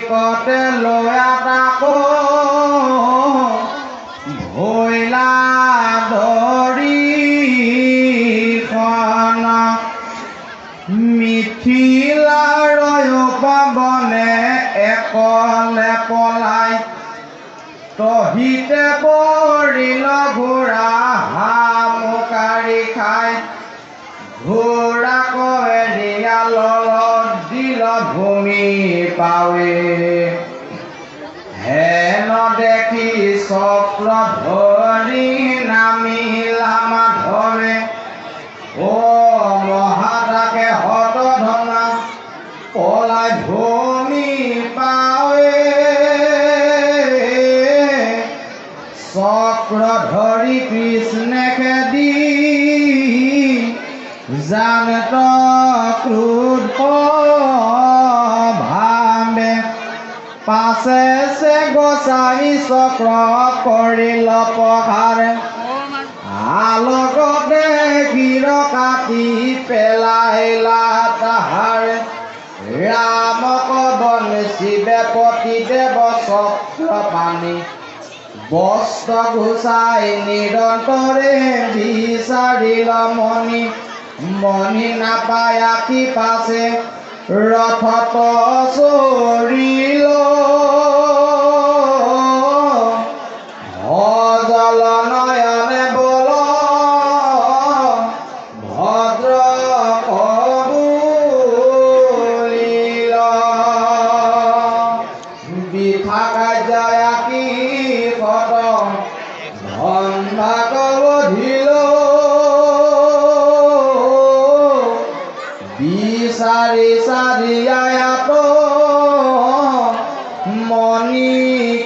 কতে লয়া তাকো ভৈলা ধৰি খানা মিথিলাৰ পাবনে একলে পলাই তহিতে পৰিল ঘোঁৰা হামুকাৰি খাই ঘোঁৰা কয়ে দিয়া ললত দিল ভূমি পাৱে হেন দেখি চক্ৰ ধৰি নামিলা মাধৱে ও মহাতাকে হত ধনা পলাই ভূমি পাৱে চক্ৰ ধৰি কৃষ্ণে খেদি জানত ক্ৰোধ ভাবে পাছে সে গোসাই চক্ৰ কৰিল পহাৰ আলোকতে গিৰ কাটি পেলাইলা তাহাৰ ৰামক বন শিৱে পতিদেৱ চক্ৰ পানী বস্ত্ৰ গুচাই নিৰন্তৰে বিচাৰিল মণি মণি নাপায় আঁকি পাছে ৰথত চৰিল অজল নয়নে বল ভদ্ৰ কবুলিল বৃথা কাৰ্য আঁকি ফট ধন্ধা কবধিল বিচাৰি চাৰিয়াত মণি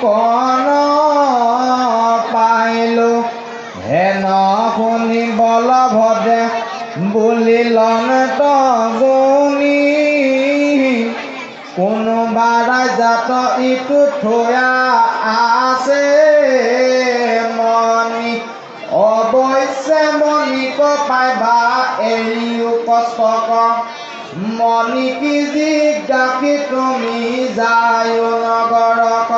কণ পাইলো হেন শুনি বলভদ্ৰে বুলিলন তগুনি কোনোবা ৰাজাত ইটো থোৱা আছে মণি অৱশ্যে মণিক পাইবা এৰিও কষ্টক মণি কি জিজ্ঞাসি তুমি যায় নগৰক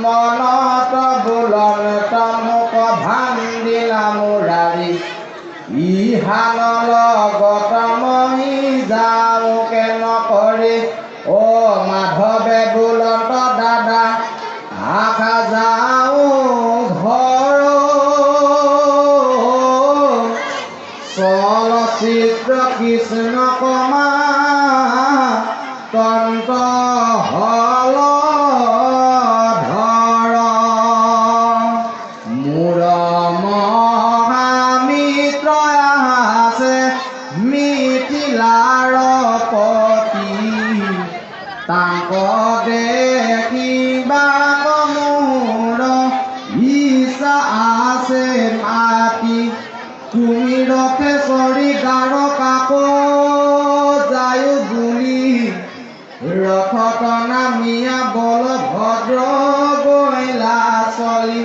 মনত বোলন তমুক ভান্দিলা মুৰাৰী ইহান লগত মই যাওঁকে নকৰি অ মাধৱে বোলন্ত দাদা আশা যাওঁ ঘৰ চলচিত্ৰ কৃষ্ণ কমা তন্ত হল ধৰ মোৰ মহামিত্ৰ আছে মিথিলাৰ পতি তাক দেখিবা মোৰ ইচ্ছা আছে মাতি তুমি ৰথে চৰি গাৰ কাকো যায় বুলি ৰথত নামিয়া বলভদ্ৰ গৈলা চলি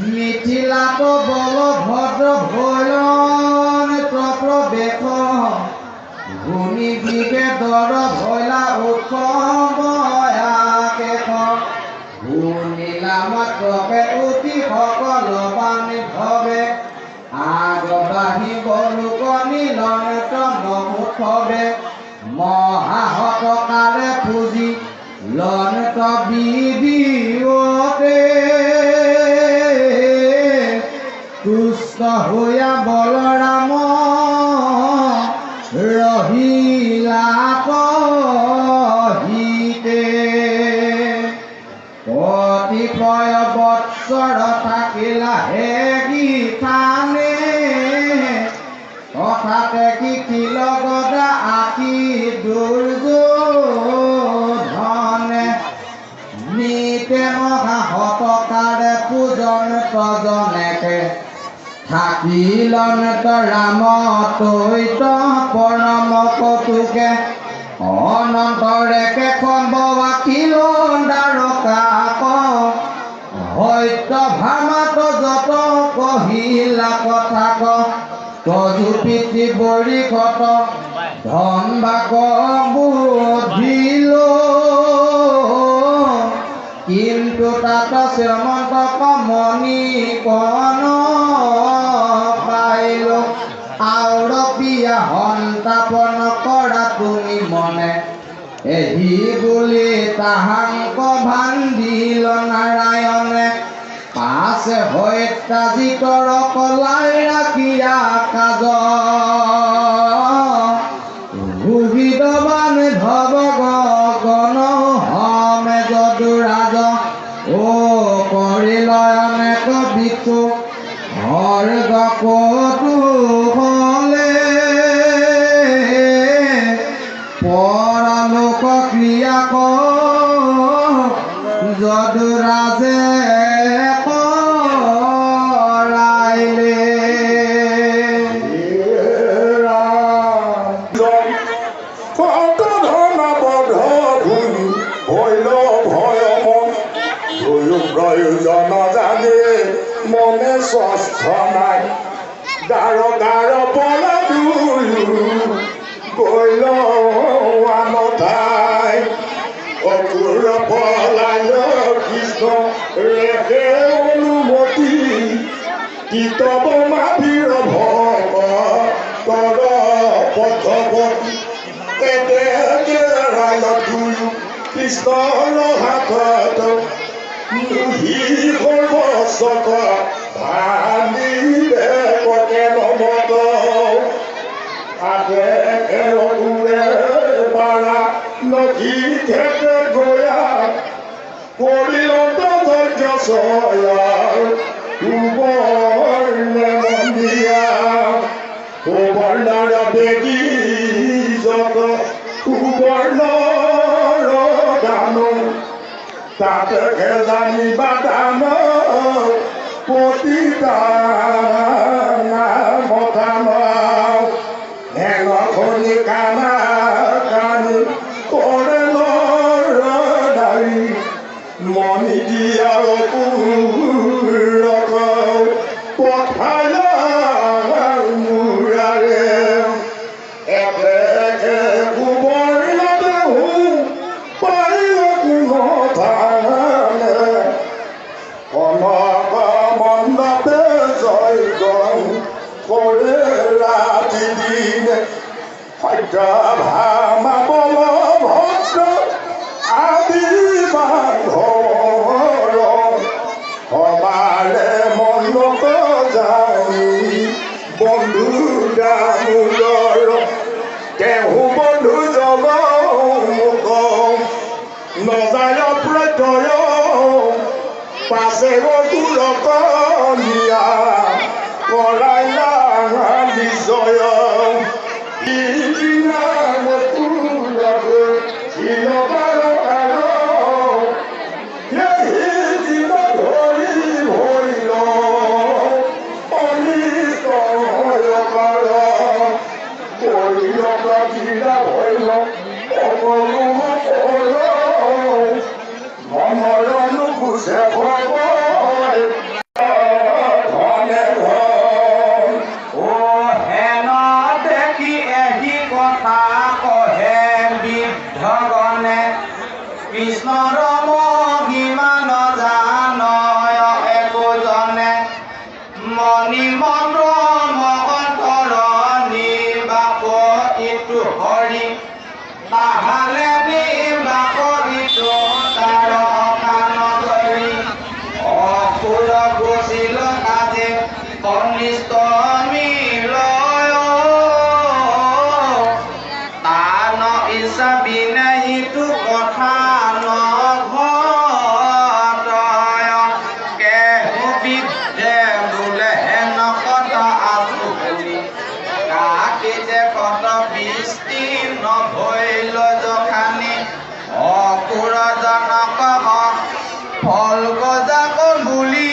মিথিলাত বলভদ্ৰ ভৈৰণ প্ৰৱেশ ভূমি বিভেদৰ ভৈলা উৎসৱয়াকেশ শুনিলা মাত্ৰকে অতি সকল পানী ভৱে আগবাঢ়ি বলুকনি লনত নমুঠবে মহাহতকাৰে পুজি লনত বিধিওতে তুষ্ট হৈয়া বলৰাম ৰহিলা কহিতে কতিপয় বৎসৰ থাকিলা হে গীতানে হঠাতে কিখিল গদা আঁকি দুৰ্যোধনে নিতে মহাহতকাৰে পূজন তজনেকে থাকিলন ৰাম তৈত পৰম কটুকে অনন্তৰে কেশৱ আঁকিল দ্বাৰকাক সত্য ভামাত যত কহিলা কথাক তজু পিতৃ বৰিষত ধন ভাগ বুধিল তাত শ্যামন্ত কমনি কন পাইলো আউৰ বিয়া সন্তাপন কৰা তুমি মনে এহি বুলি তাহাংক ভান্দিল নাৰায়ণে পাছে হত্যাজিতৰ কলাই ৰাখিয়া কাজ ভূষিতবান ধব গগন হমে যদুৰাজ ও কৰিল অনেক বিতু স্বৰ্গ কতু হলে পৰলোক ক্ৰিয়া ক যদুৰাজে জনজানে মনে স্বস্থ নাই গাৰ গাৰ পলা গৈল আনঠাই অকুৰ পলাল কৃষ্ণ ৰেখে অনুমতি কিতব মাভিৰ ভগ তৰ পথৱতী একেৰাল দুয়ো কৃষ্ণৰ হাতত হি সৰ্বস্বক ভাঙি বেগতে নমত আগে এৰুৱে পাৰা নদী ঘেটে গয়া পৰিলত ধৈৰ্য চয়াৰ সুবৰ্ণে মন্দিয়া সুবৰ্ণৰ বেদী যত সুবৰ্ণৰ দান তাতে জানি বাদাম পতিতা মতাম হেন খনি কানা কানি কৰে নাৰী মনি দিয়াৰ পুৰক পঠাল মূৰাৰে একে সুবৰ্ণতে পাৰিল কোনো মণ্ডপে জয় গণ কৰে ৰাতি দিন সত্য ভামা বল ভক্ত আদি ঘৰ সবাৰে মণ্ডপ জানি বন্ধু দামোদৰ কেহু বন্ধু জগ নজায় প্ৰত্যয় পাছে তুলক নিয়া কৰাইলা বিজয় তুলক শিলবাৰ ধৰি ভৰিল অনিষ্ট ভৰিল মনৰনো বুঝে কৃষ্ণৰ মহিমা নজানয় একোজনে মণি মন্ত্ৰ মহন্তৰ নিৰ্বাক ইটো হৰি তাহালে নিৰ্বাক ইটো তাৰ কাণ ধৰি অসুৰ গুচিল কাজে কনিষ্ঠ মিলয় তান ইচ্ছা বিনে ইটো কথা ফল গজাক বুলি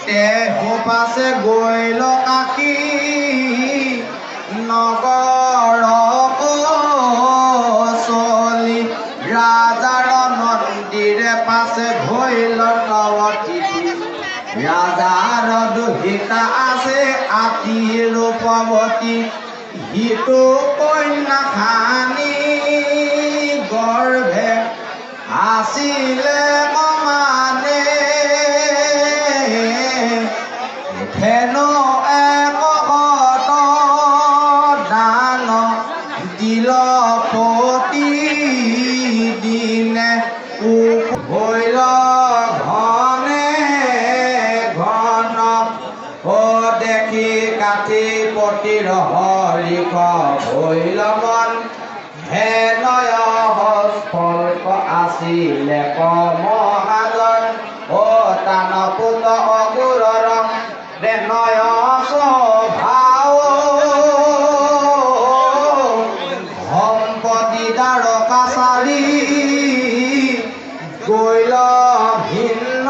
তেহু পাছে গৈল কাশী নগৰ চলি ৰাজাৰ মন্দিৰে পাছে গৈল নৱতিথি ৰাজাৰ দুহিতা আছে আতি ৰূপৱতী সিটো কন্যা খানি গৰ্ভে আসি বিষ ভৈল মন হেনয় স্ফল্ক আছিলে কমহাজন ও তানপুত অগুৰৰ নয় স্বভাৱ সম্পত্তি দ্বাৰকাচাৰী গৈল ভিন্ন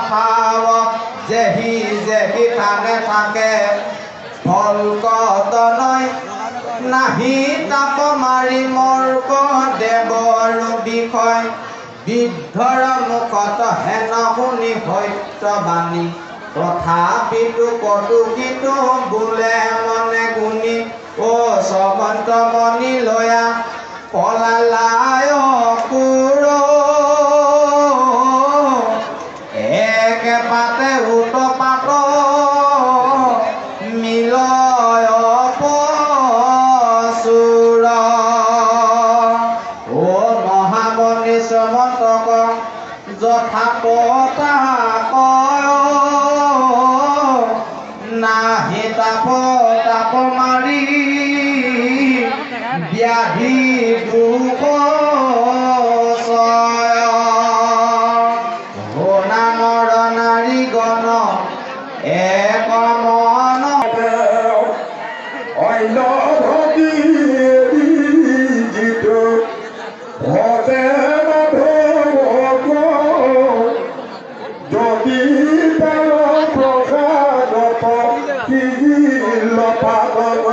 ঠাৱ যেহি যেহি থাকে থাকে ফলকতনয় নাহি তাপ মাৰি মৰ্ক দেৱৰ বিষয় বৃদ্ধৰ মুখত হেন শুনি সত্যবাণী তথাপিতো কটুকিটো বোলে মনে গুণি অ সমন্তমণি লয়া পলালায় কুৰ একে পাতে উৎপাত মিলয় পচুৰ ও মহামণি সমন্তক যথা কথা কয় নাহি তাপ তাপ মাৰি ব্যাধি দুখ শুনা নৰ নাৰী গণ এক মন অন্য ভগী যিটো ভতে মাধৱ যদি তাৰ প্ৰসাদত কিল পাদন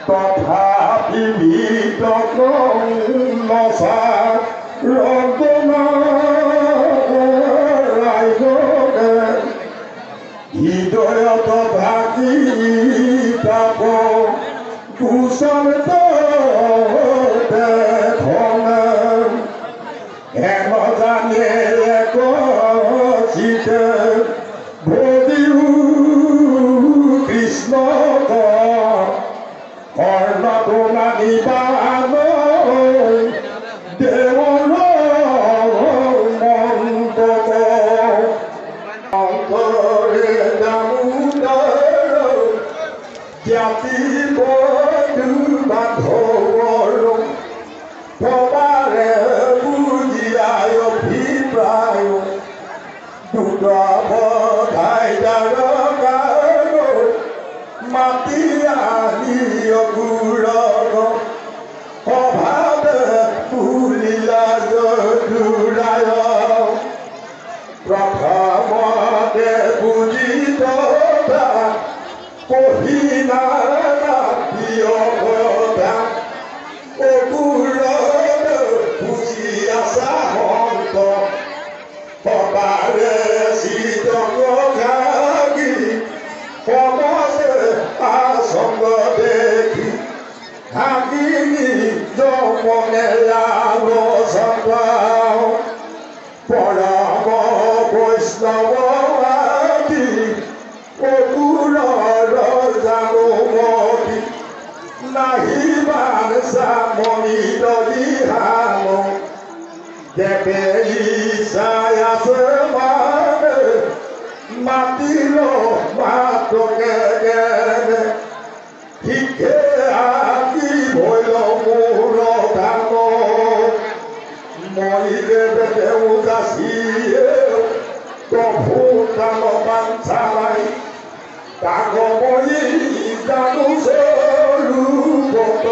তথাপি ভিতক নচা ৰগন ৰাইজনে হৃদয়ত ভাগি তাপ কুশল ধনে হেন জানে চিতে ভদিও কৃষ্ণ কৰ্ণটো মানিবান দেৱৰ মন্তক অন্তৰে দামোদৰ জ্ঞাতি বধু বান্ধৱৰ প্ৰবাৰে বুজিয়ায় অভিপ্ৰায় দুৰ্বধাই দ্বাৰকাৰ মাতি আনি অগুৰক অভাৱে তুলিলা যদুৰায় প্ৰথমতে বুজি তথা কহিলা প্ৰিয় কথা অগুৰত বুজি আছা হন্ত সবাৰে চিতক ঘাগি সমছে আসংগ দেখি হাগিনি যমনে লাভ চন্দ্ৰ পৰম বৈষ্ণৱ আদি অগুৰৰ জানুমতি নাহিবান চামনি দলিহান দেৱে ইচ্ছাই আছে মানে মাতিল মাতকে গেনে ঠিকে আকি ভৈল মোৰ ধান মৰিলে দেউ যাচিয়ে প্ৰভু দান বাঞ্চাই কাগময়ী জানো স্বৰূপত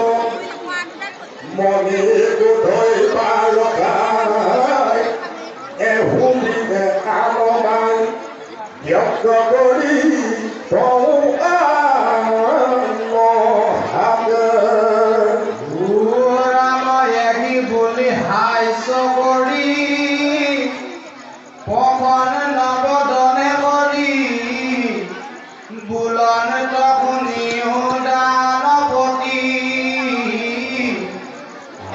মনে বোধই পাৰখাই এহুলিনে কামনাই ব্যক্ত কৰি বুলি হাইছ কৰি পৱন নৱদনে কৰি বুলন তখুনি দানপতি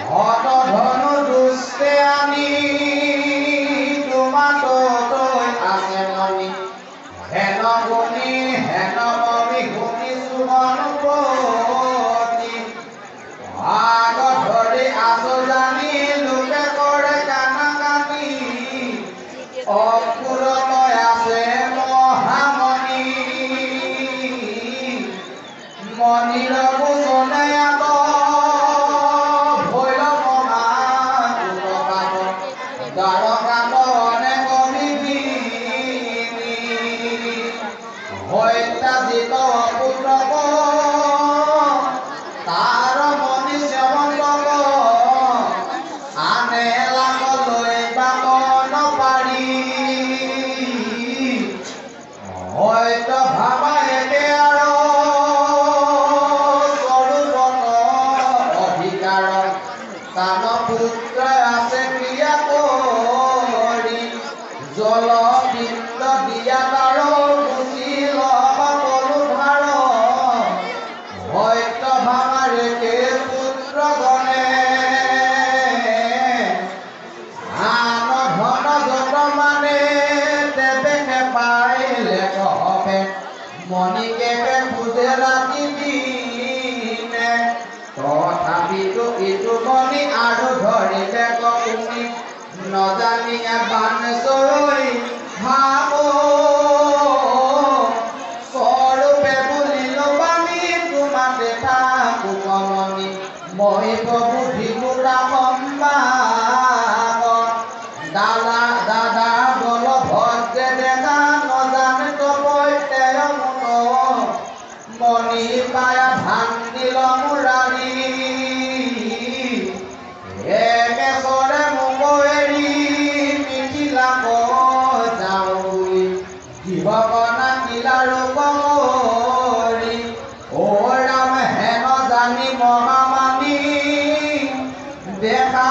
হত ধনু দুষ্টে আনি তোমাতো তই আছে মনি হেন গুণী হেন সন্তান পুত্ৰ আছে ক্ৰিয়া কৰি জল পিণ্ড দিয়া তাৰ গুচি সকলো ধাৰ হয়ত ভাঙাৰে কে পুত্ৰ গণে আন ধন যত মানে তেবেকে পাইলে কবে মণিকে খোজে ৰাতি দিনে তথাপিতো ইটো মণি আৰু ধৰিলে কমি নজানিয়া বান চৈ ভাব স্বৰূপে বুলিলো বাণী তোমাতে থাকো কমনি মই বুদ্ধি পুৰা সম্বাদ দাদা বল ভদ্ৰে দেখা নজানে তপত্যে মুন মণি পায়া ভান্দিল মুৰাৰী একেশৰে মোক এৰি মিথিলা যাওঁ জীৱকনা কিলাৰু কমৰি অ ৰাম হেন জানি মহামানী দেখা